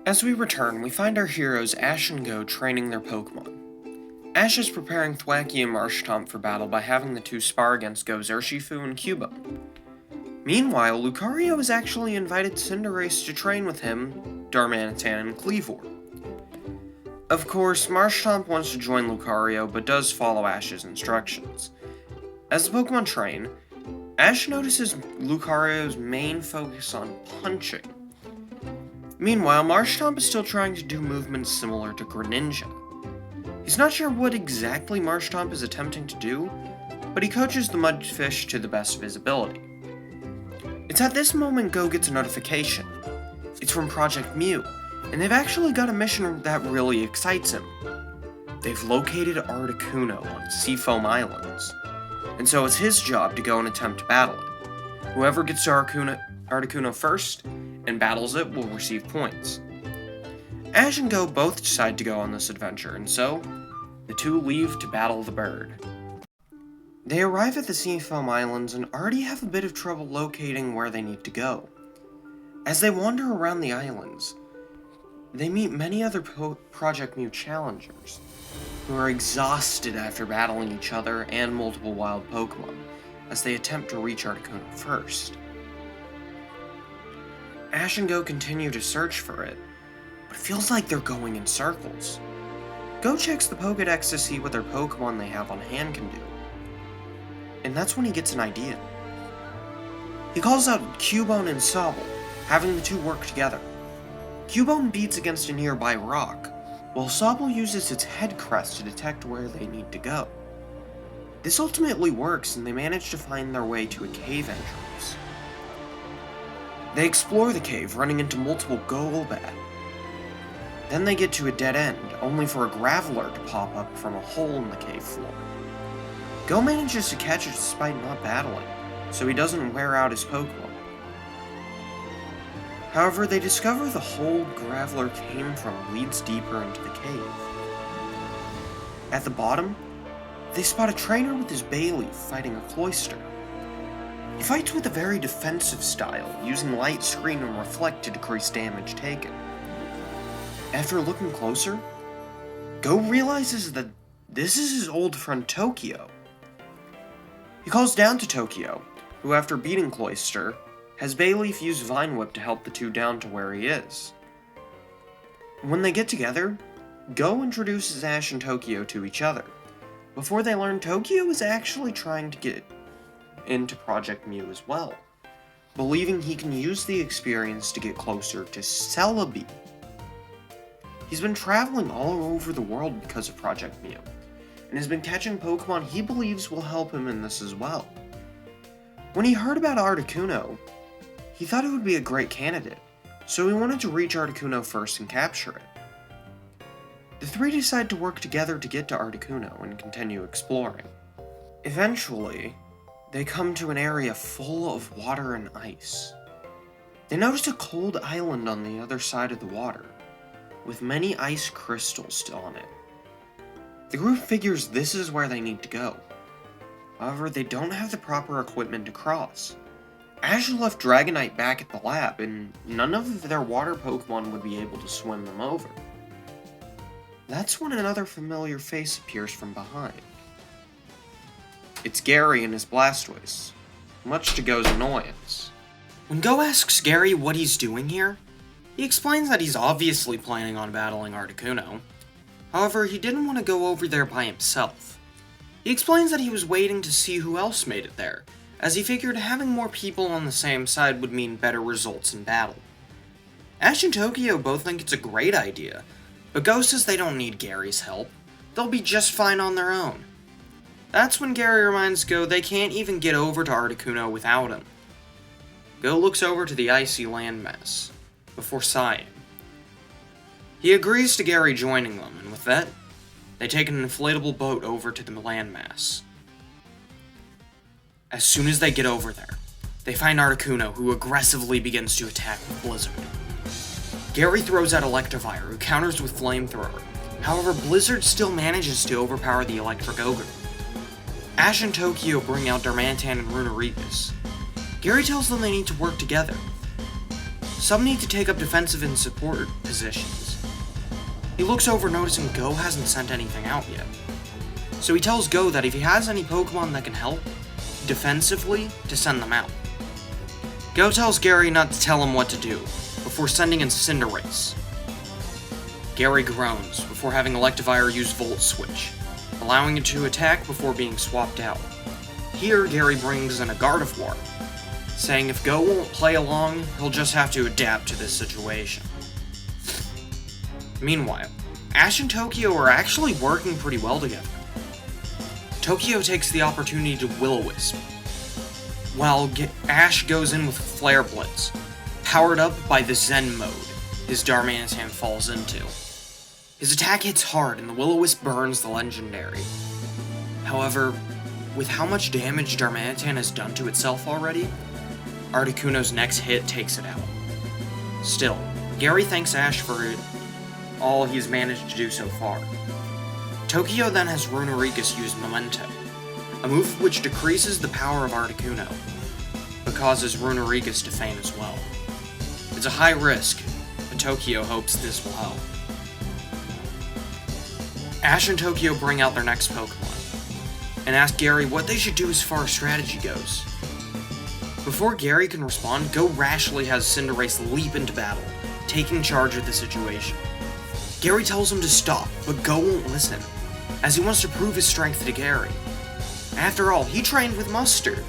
As we return, we find our heroes Ash and Goh training their Pokemon. Ash is preparing Thwackey and Marshtomp for battle by having the two spar against Goh's Urshifu and Cubone. Meanwhile, Lucario has actually invited Cinderace to train with him, Darmanitan, and Kleavor. Of course, Marshtomp wants to join Lucario, but does follow Ash's instructions. As the Pokemon train, Ash notices Lucario's main focus on punching. Meanwhile, Marshtomp is still trying to do movements similar to Greninja. He's not sure what exactly Marshtomp is attempting to do, but he coaches the Mudfish to the best of his ability. It's at this moment Goh gets a notification. It's from Project Mew, and they've actually got a mission that really excites him. They've located Articuno on Seafoam Islands, and so it's his job to go and attempt to battle it. Whoever gets to Articuno first and battles it will receive points. Ash and Goh both decide to go on this adventure, and so the two leave to battle the bird. They arrive at the Seafoam Islands and already have a bit of trouble locating where they need to go. As they wander around the islands, they meet many other Project Mew challengers, who are exhausted after battling each other and multiple wild Pokemon, as they attempt to reach Articuno first. Ash and Goh continue to search for it, but it feels like they're going in circles. Goh checks the Pokédex to see what their Pokemon they have on hand can do, and that's when he gets an idea. He calls out Cubone and Sobble, having the two work together. Cubone beats against a nearby rock, while Sobble uses its head crest to detect where they need to go. This ultimately works, and they manage to find their way to a cave entrance. They explore the cave, running into multiple Golbat. Then they get to a dead end, only for a Graveler to pop up from a hole in the cave floor. Goh manages to catch it despite not battling, so he doesn't wear out his Pokemon. However, they discover the hole Graveler came from leads deeper into the cave. At the bottom, they spot a trainer with his Bayleaf fighting a Cloyster. He fights with a very defensive style, using Light Screen and Reflect to decrease damage taken. After looking closer, Goh realizes that this is his old friend Tokyo. He calls down to Tokyo, who after beating Cloyster, has Bayleaf use Vine Whip to help the two down to where he is. When they get together, Goh introduces Ash and Tokyo to each other, before they learn Tokyo is actually trying to get into Project Mew as well, believing he can use the experience to get closer to Celebi. He's been traveling all over the world because of Project Mew, and has been catching Pokemon he believes will help him in this as well. When he heard about Articuno, he thought it would be a great candidate, so he wanted to reach Articuno first and capture it. The three decide to work together to get to Articuno and continue exploring. Eventually, they come to an area full of water and ice. They notice a cold island on the other side of the water, with many ice crystals still on it. The group figures this is where they need to go. However, they don't have the proper equipment to cross. Ash left Dragonite back at the lab, and none of their water Pokemon would be able to swim them over. That's when another familiar face appears from behind. It's Gary and his Blastoise, much to Goh's annoyance. When Goh asks Gary what he's doing here, he explains that he's obviously planning on battling Articuno. However, he didn't want to go over there by himself. He explains that he was waiting to see who else made it there, as he figured having more people on the same side would mean better results in battle. Ash and Tokyo both think it's a great idea, but Goh says they don't need Gary's help. They'll be just fine on their own. That's when Gary reminds Goh they can't even get over to Articuno without him. Goh looks over to the icy landmass, before sighing. He agrees to Gary joining them, and with that, they take an inflatable boat over to the landmass. As soon as they get over there, they find Articuno, who aggressively begins to attack with Blizzard. Gary throws out Electivire, who counters with Flamethrower. However, Blizzard still manages to overpower the Electric Ogre. Ash and Tokyo bring out Darmanitan and Runerigus. Gary tells them they need to work together. some need to take up defensive and support positions. He looks over, noticing Goh hasn't sent anything out yet. So he tells Goh that if he has any Pokemon that can help defensively, to send them out. Goh tells Gary not to tell him what to do, before sending in Cinderace. Gary groans, before having Electivire use Volt Switch, allowing it to attack before being swapped out. Here, Gary brings in a Gardevoir, saying if Goh won't play along, he'll just have to adapt to this situation. Meanwhile, Ash and Tokyo are actually working pretty well together. Tokyo takes the opportunity to Will-O-Wisp, while Ash goes in with Flare Blitz, powered up by the Zen mode his Darmanitan falls into. His attack hits hard and the Will-O-Wisp burns the legendary. However, with how much damage Darmanitan has done to itself already, Articuno's next hit takes it out. Still, Gary thanks Ash for all he's managed to do so far. Tokyo then has Runerigus use Memento, a move which decreases the power of Articuno, but causes Runerigus to faint as well. It's a high risk, but Tokyo hopes this will help. Ash and Tokyo bring out their next Pokemon, and ask Gary what they should do as far as strategy goes. Before Gary can respond, Goh rashly has Cinderace leap into battle, taking charge of the situation. Gary tells him to stop, but Goh won't listen, as he wants to prove his strength to Gary. After all, he trained with Mustard,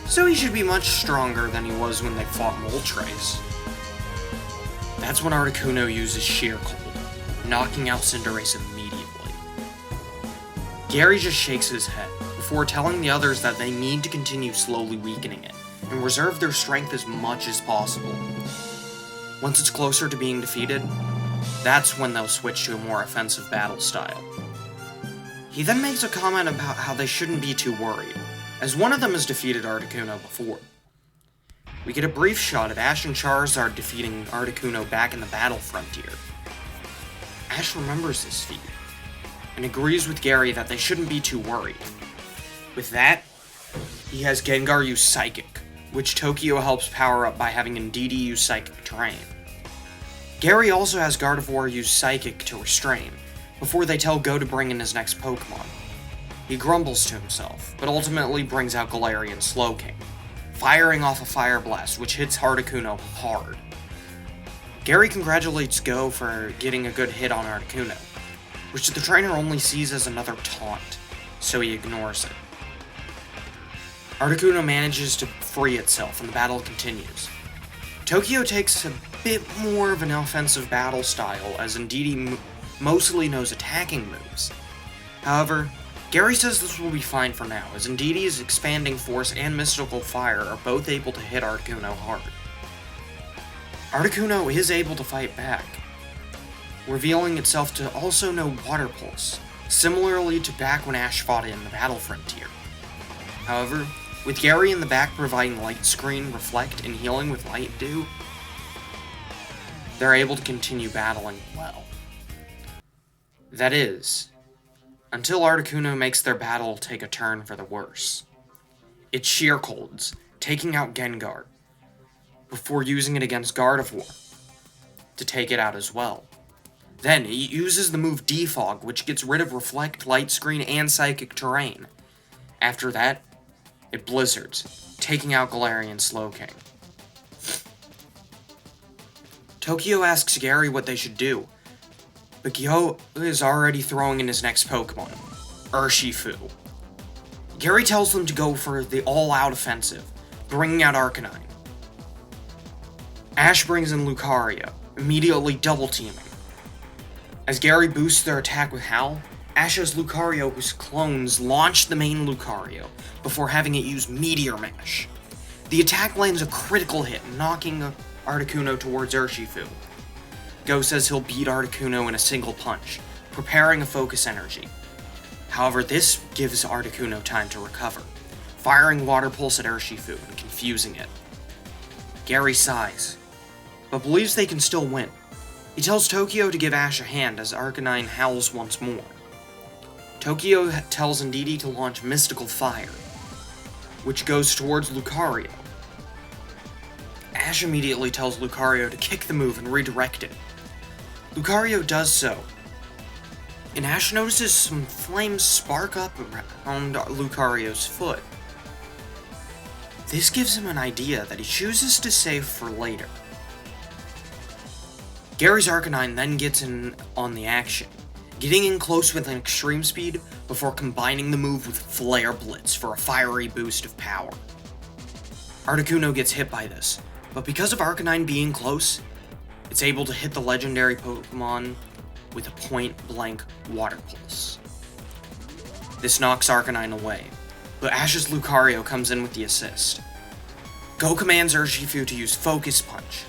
so he should be much stronger than he was when they fought Moltres. That's when Articuno uses Sheer Cold, knocking out Cinderace immediately. Gary just shakes his head, before telling the others that they need to continue slowly weakening it, and reserve their strength as much as possible. Once it's closer to being defeated, that's when they'll switch to a more offensive battle style. He then makes a comment about how they shouldn't be too worried, as one of them has defeated Articuno before. We get a brief shot of Ash and Charizard defeating Articuno back in the battle frontier. Ash remembers this feat, and agrees with Gary that they shouldn't be too worried. With that, he has Gengar use Psychic, which Tokyo helps power up by having Indeedee use Psychic Terrain. Gary also has Gardevoir use Psychic to restrain, before they tell Goh to bring in his next Pokemon. He grumbles to himself, but ultimately brings out Galarian Slowking, firing off a Fire Blast which hits Articuno hard. Gary congratulates Goh for getting a good hit on Articuno, which the trainer only sees as another taunt, so he ignores it. Articuno manages to free itself and the battle continues. Tokyo takes a bit more of an offensive battle style, as Indeedee mostly knows attacking moves. However, Gary says this will be fine for now, as Indeedee's Expanding Force and Mystical Fire are both able to hit Articuno hard. Articuno is able to fight back, revealing itself to also know Water Pulse, similarly to back when Ash fought it in the Battle Frontier. However, with Gary in the back providing Light Screen, Reflect, and healing with Light Dew, they're able to continue battling well. That is, until Articuno makes their battle take a turn for the worse. It Sheer Colds, taking out Gengar, before using it against Gardevoir, to take it out as well. Then, it uses the move Defog, which gets rid of Reflect, Light Screen, and Psychic Terrain. After that, it Blizzards, taking out Galarian Slowking. Tokyo asks Gary what they should do, but Goh is already throwing in his next Pokemon, Urshifu. Gary tells them to go for the all-out offensive, bringing out Arcanine. Ash brings in Lucario, immediately double-teaming. As Gary boosts their attack with Howl, Ash has Lucario whose clones launch the main Lucario, before having it use Meteor Mash. The attack lands a critical hit, knocking Articuno towards Urshifu. Goh says he'll beat Articuno in a single punch, preparing a Focus Energy. However, this gives Articuno time to recover, firing Water Pulse at Urshifu and confusing it. Gary sighs, but believes they can still win. He tells Tokyo to give Ash a hand as Arcanine howls once more. Tokyo tells Indeedee to launch Mystical Fire, which goes towards Lucario. Ash immediately tells Lucario to kick the move and redirect it. Lucario does so, and Ash notices some flames spark up around Lucario's foot. This gives him an idea that he chooses to save for later. Gary's Arcanine then gets in on the action, getting in close with an extreme speed before combining the move with Flare Blitz for a fiery boost of power. Articuno gets hit by this, but because of Arcanine being close, it's able to hit the legendary Pokemon with a point-blank Water Pulse. This knocks Arcanine away, but Ash's Lucario comes in with the assist. Go commands Urshifu to use Focus Punch,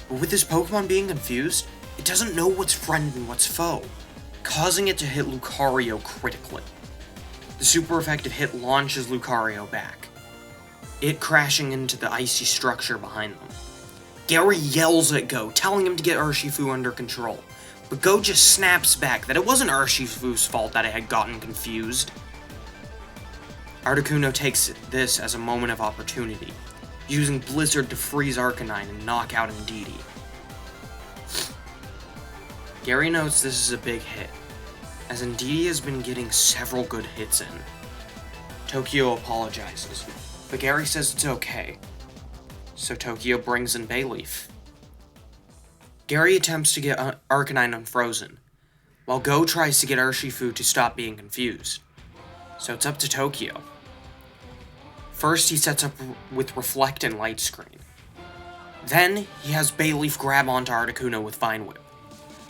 but with his Pokemon being confused, it doesn't know what's friend and what's foe, causing it to hit Lucario critically. The super effective hit launches Lucario back, it crashing into the icy structure behind them. Gary yells at Go, telling him to get Urshifu under control, but Go just snaps back that it wasn't Urshifu's fault that it had gotten confused. Articuno takes this as a moment of opportunity, using Blizzard to freeze Arcanine and knock out Indeedee. Gary notes this is a big hit, as Indeedee has been getting several good hits in. Tokyo apologizes, but Gary says it's okay, so Tokyo brings in Bayleaf. Gary attempts to get Arcanine unfrozen, while Go tries to get Urshifu to stop being confused, so it's up to Tokyo. First, he sets up with Reflect and Light Screen. Then, he has Bayleaf grab onto Articuno with Vine Whip.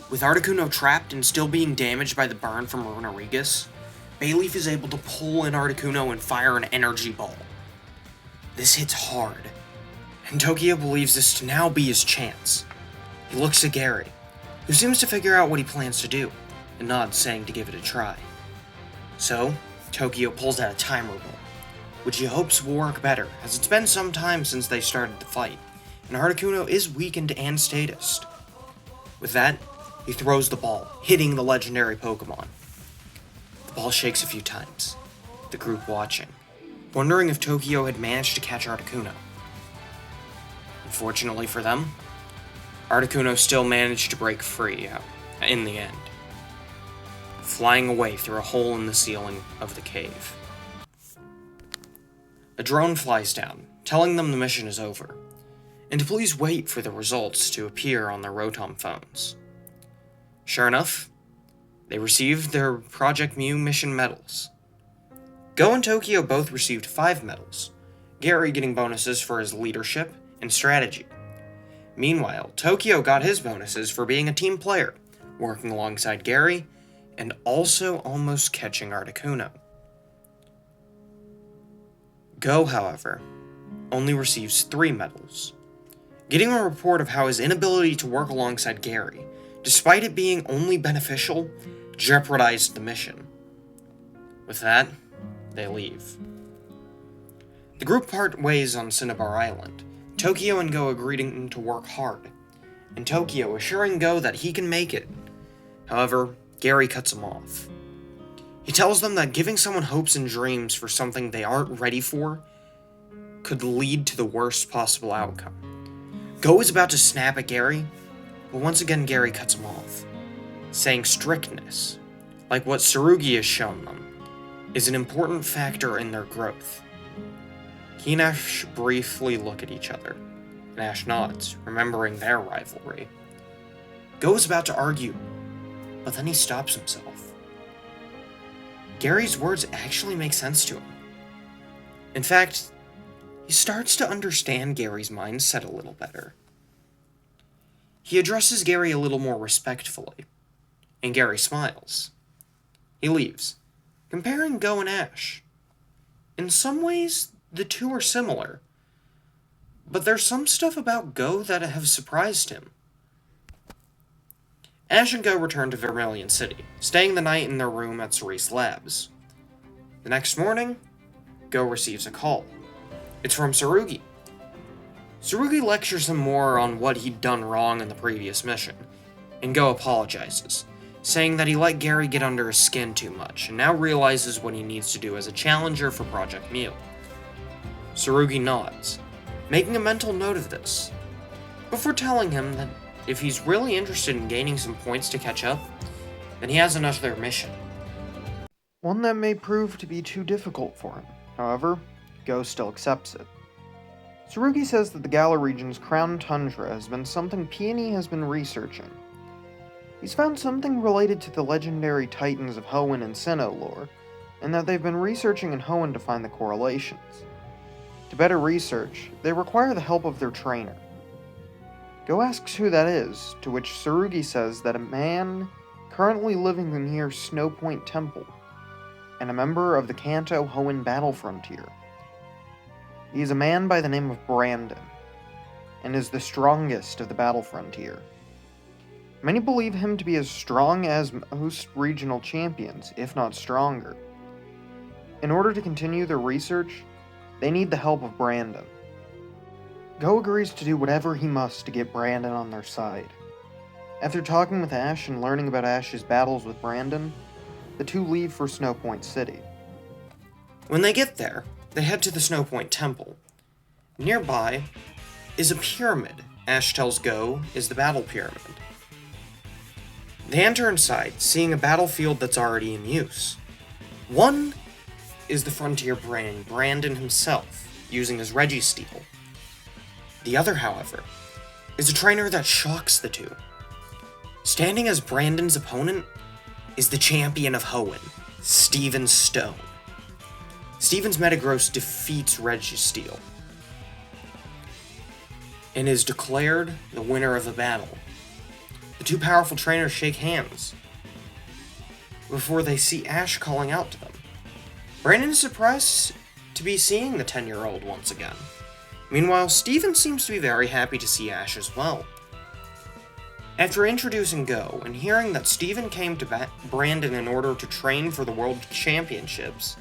With Articuno trapped and still being damaged by the burn from Runerigus, Bayleaf is able to pull in Articuno and fire an Energy Ball. This hits hard, and Tokyo believes this to now be his chance. He looks at Gary, who seems to figure out what he plans to do, and nods, saying to give it a try. So, Tokyo pulls out a Timer Ball, which he hopes will work better, as it's been some time since they started the fight, and Articuno is weakened and statused. With that, he throws the ball, hitting the legendary Pokemon. The ball shakes a few times, the group watching, wondering if Tokyo had managed to catch Articuno. Unfortunately for them, Articuno still managed to break free in the end, flying away through a hole in the ceiling of the cave. A drone flies down, telling them the mission is over, and to please wait for the results to appear on their Rotom phones. Sure enough, they received their Project Mew mission medals. Go and Tokyo both received 5 medals, Gary getting bonuses for his leadership and strategy. Meanwhile, Tokyo got his bonuses for being a team player, working alongside Gary, and also almost catching Articuno. Go, however, only receives 3 medals, getting a report of how his inability to work alongside Gary, despite it being only beneficial, jeopardized the mission. With that, they leave. The group part ways on Cinnabar Island, Tokyo and Go agreeing to work hard, and Tokyo assuring Go that he can make it. However, Gary cuts him off. He tells them that giving someone hopes and dreams for something they aren't ready for could lead to the worst possible outcome. Go is about to snap at Gary, but once again Gary cuts him off, saying strictness, like what Sakuragi has shown them, is an important factor in their growth. He and Ash briefly look at each other, and Ash nods, remembering their rivalry. Go is about to argue, but then he stops himself. Gary's words actually make sense to him. In fact, he starts to understand Gary's mindset a little better. He addresses Gary a little more respectfully, and Gary smiles. He leaves, comparing Go and Ash. In some ways, the two are similar, but there's some stuff about Go that have surprised him. Ash and Go return to Vermilion City, staying the night in their room at Cerise Labs. The next morning, Go receives a call. It's from Sakuragi. Sakuragi lectures him more on what he'd done wrong in the previous mission, and Go apologizes, saying that he let Gary get under his skin too much, and now realizes what he needs to do as a challenger for Project Mew. Sakuragi nods, making a mental note of this, before telling him that if he's really interested in gaining some points to catch up, then he has another mission. One that may prove to be too difficult for him. However, Goh still accepts it. Sakuragi says that the Galar region's crown tundra has been something Peony has been researching. He's found something related to the legendary titans of Hoenn and Sinnoh lore, and that they've been researching in Hoenn to find the correlations. To better research, they require the help of their trainer. Goh asks who that is, to which Sakuragi says that a man currently living near Snow Point Temple, and a member of the Kanto Hoenn battle frontier. He is a man by the name of Brandon, and is the strongest of the battle frontier. Many believe him to be as strong as most regional champions, if not stronger. In order to continue their research, they need the help of Brandon. Goh agrees to do whatever he must to get Brandon on their side. After talking with Ash and learning about Ash's battles with Brandon, the two leave for Snow Point City. When they get there, they head to the Snow Point Temple. Nearby is a pyramid Ash tells Goh is the battle pyramid. They enter inside, seeing a battlefield that's already in use. One is the frontier brain, Brandon himself, using his Registeel. The other, however, is a trainer that shocks the two. Standing as Brandon's opponent is the champion of Hoenn, Steven Stone. Steven's Metagross defeats Registeel and is declared the winner of the battle. The two powerful trainers shake hands before they see Ash calling out to them. Brandon is surprised to be seeing the 10-year-old once again. Meanwhile, Steven seems to be very happy to see Ash as well. After introducing Goh and hearing that Steven came to Brandon in order to train for the World Championships,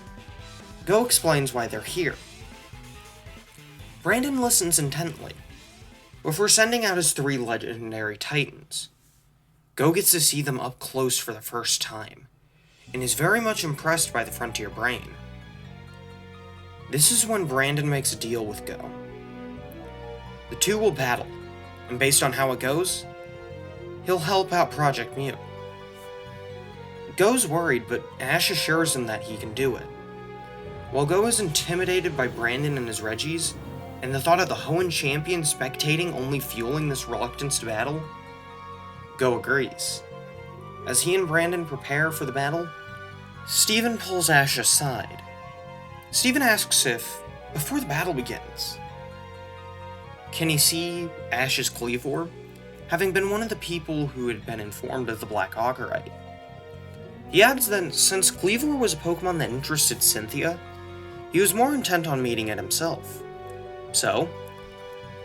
Goh explains why they're here. Brandon listens intently, before sending out his 3 legendary titans. Goh gets to see them up close for the first time, and is very much impressed by the Frontier Brain. This is when Brandon makes a deal with Goh. The two will battle, and based on how it goes, he'll help out Project Mew. Goh's worried, but Ash assures him that he can do it. While Goh is intimidated by Brandon and his Regis, and the thought of the Hoenn champion spectating only fueling this reluctance to battle, Goh agrees. As he and Brandon prepare for the battle, Steven pulls Ash aside. Steven asks if, before the battle begins, can he see Ash's Kleavor, having been one of the people who had been informed of the Black Augurite. He adds that since Kleavor was a Pokemon that interested Cynthia, he was more intent on meeting it himself. So,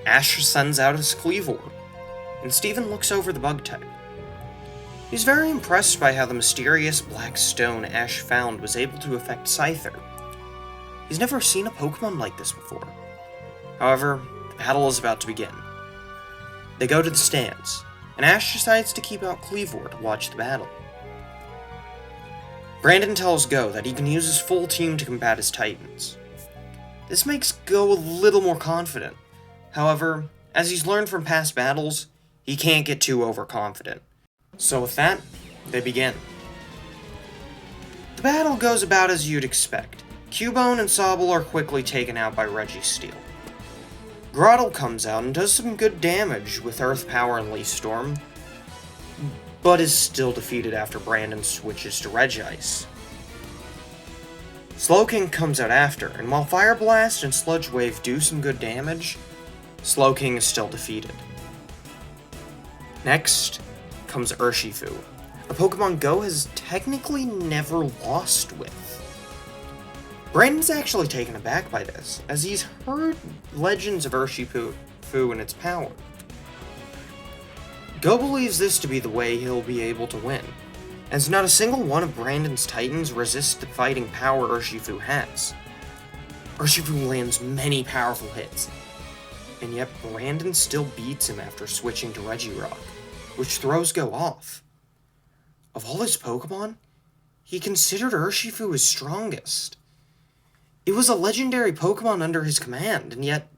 Ash sends out his Kleavor, and Steven looks over the bug type. He's very impressed by how the mysterious black stone Ash found was able to affect Scyther. He's never seen a Pokemon like this before. However, the battle is about to begin. They go to the stands, and Ash decides to keep out Kleavor to watch the battle. Brandon tells Goh that he can use his full team to combat his Titans. This makes Goh a little more confident. However, as he's learned from past battles, he can't get too overconfident. So with that, they begin. The battle goes about as you'd expect. Cubone and Sobble are quickly taken out by Registeel. Grottle comes out and does some good damage with Earth Power and Leaf Storm, but is still defeated after Brandon switches to Regice. Slowking comes out after, and while Fire Blast and Sludge Wave do some good damage, Slowking is still defeated. Next comes Urshifu, a Pokemon Goh has technically never lost with. Brandon's actually taken aback by this, as he's heard legends of Urshifu and its power. Goh believes this to be the way he'll be able to win, as not a single one of Brandon's Titans resists the fighting power Urshifu has. Urshifu lands many powerful hits, and yet Brandon still beats him after switching to Regirock, which throws Goh off. Of all his Pokemon, he considered Urshifu his strongest. It was a legendary Pokemon under his command, and yet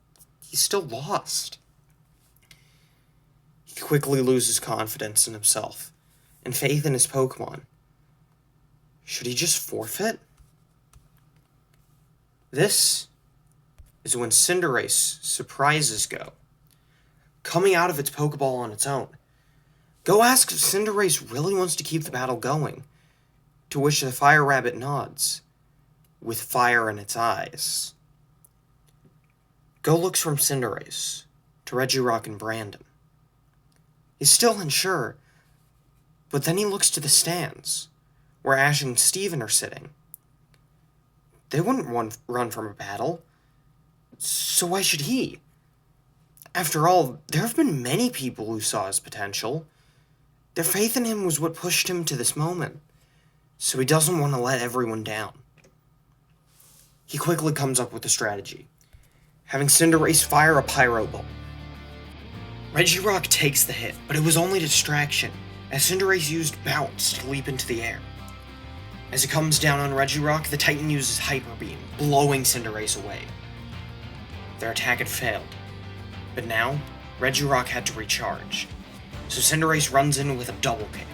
he still lost. He quickly loses confidence in himself and faith in his Pokemon. Should he just forfeit? This is when Cinderace surprises Goh, coming out of its Pokeball on its own. Goh asks if Cinderace really wants to keep the battle going, to which the Fire Rabbit nods, with fire in its eyes. Goh looks from Cinderace to Regirock and Brandon. He's still unsure, but then he looks to the stands, where Ash and Steven are sitting. They wouldn't run from a battle, so why should he? After all, there have been many people who saw his potential. Their faith in him was what pushed him to this moment, so he doesn't want to let everyone down. He quickly comes up with a strategy, having Cinderace fire a Pyro Ball. Regirock takes the hit, but it was only a distraction, as Cinderace used Bounce to leap into the air. As it comes down on Regirock, the Titan uses Hyper Beam, blowing Cinderace away. Their attack had failed, but now, Regirock had to recharge, so Cinderace runs in with a double kick.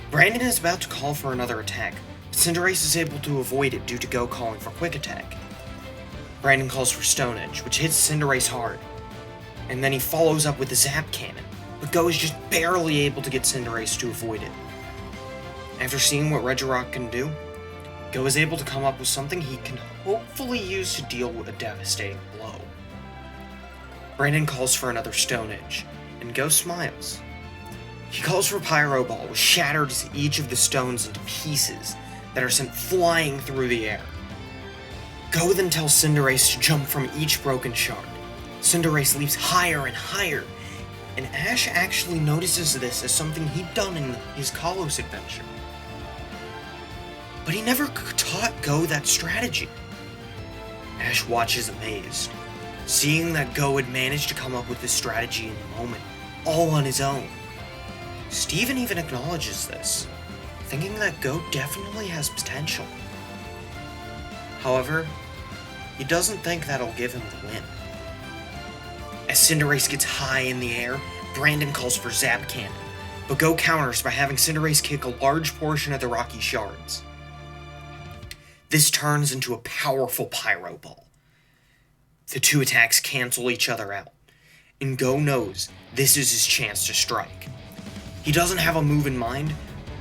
Brandon is about to call for another attack, but Cinderace is able to avoid it due to Goh calling for Quick Attack. Brandon calls for Stone Edge, which hits Cinderace hard, and then he follows up with a Zap Cannon, but Goh is just barely able to get Cinderace to avoid it. After seeing what Regirock can do, Goh is able to come up with something he can hopefully use to deal with a devastating blow. Brandon calls for another Stone Edge, and Goh smiles. He calls for Pyro Ball, which shatters each of the stones into pieces that are sent flying through the air. Goh then tells Cinderace to jump from each broken shard. Cinderace leaps higher and higher, and Ash actually notices this as something he'd done in his Kalos adventure. But he never taught Goh that strategy. Ash watches amazed, seeing that Goh had managed to come up with this strategy in the moment, all on his own. Steven even acknowledges this, thinking that Goh definitely has potential. However, he doesn't think that'll give him the win. As Cinderace gets high in the air, Brandon calls for Zap Cannon, but Goh counters by having Cinderace kick a large portion of the rocky shards. This turns into a powerful Pyro Ball. The two attacks cancel each other out, and Goh knows this is his chance to strike. He doesn't have a move in mind,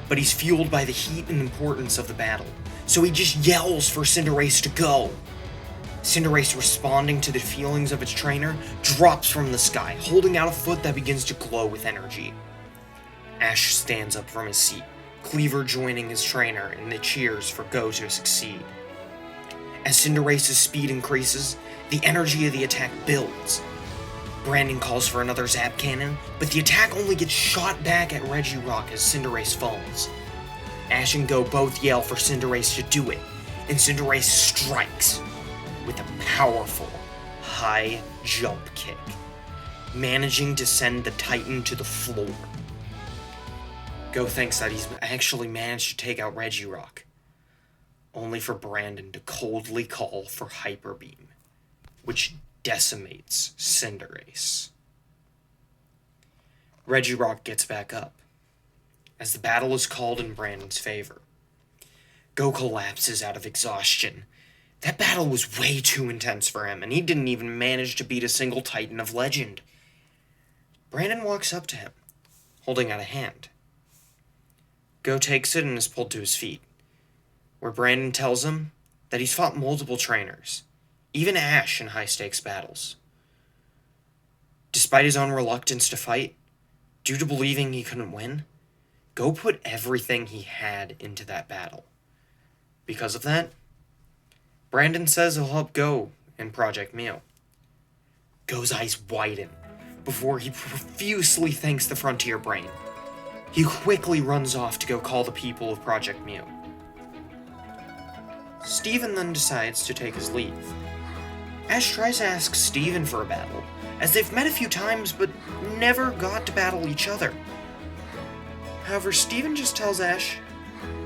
but he's fueled by the heat and importance of the battle, so he just yells for Cinderace to go. Cinderace, responding to the feelings of its trainer, drops from the sky, holding out a foot that begins to glow with energy. Ash stands up from his seat, Cleaver joining his trainer in the cheers for Goh to succeed. As Cinderace's speed increases, the energy of the attack builds. Brandon calls for another Zap Cannon, but the attack only gets shot back at Regirock as Cinderace falls. Ash and Goh both yell for Cinderace to do it, and Cinderace strikes with a powerful, high jump kick, managing to send the Titan to the floor. Goh thinks that he's actually managed to take out Regirock, only for Brandon to coldly call for Hyper Beam, which decimates Cinderace. Regirock gets back up, as the battle is called in Brandon's favor. Goh collapses out of exhaustion. That battle was way too intense for him, and he didn't even manage to beat a single Titan of legend. Brandon walks up to him, holding out a hand. Goh takes it and is pulled to his feet, where Brandon tells him that he's fought multiple trainers, even Ash in high-stakes battles. Despite his own reluctance to fight, due to believing he couldn't win, Goh put everything he had into that battle. Because of that, Brandon says he'll help Goh in Project Mew. Goh's eyes widen before he profusely thanks the Frontier Brain. He quickly runs off to go call the people of Project Mew. Steven then decides to take his leave. Ash tries to ask Steven for a battle, as they've met a few times but never got to battle each other. However, Steven just tells Ash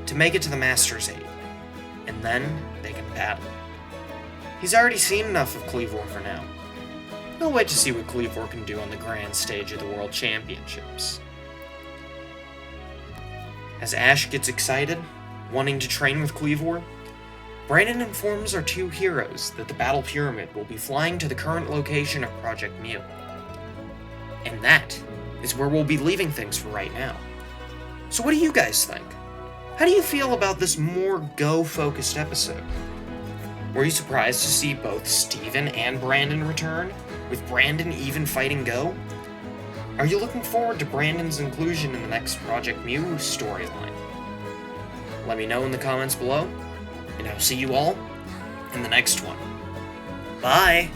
to make it to the Master's Aid, and then they can battle. He's already seen enough of Cleavor for now. I'll wait to see what Cleavor can do on the grand stage of the World Championships. As Ash gets excited, wanting to train with Cleavor, Brandon informs our two heroes that the Battle Pyramid will be flying to the current location of Project Mew. And that is where we'll be leaving things for right now. So what do you guys think? How do you feel about this more Go-focused episode? Were you surprised to see both Steven and Brandon return, with Brandon even fighting Go? Are you looking forward to Brandon's inclusion in the next Project Mew storyline? Let me know in the comments below, and I'll see you all in the next one. Bye!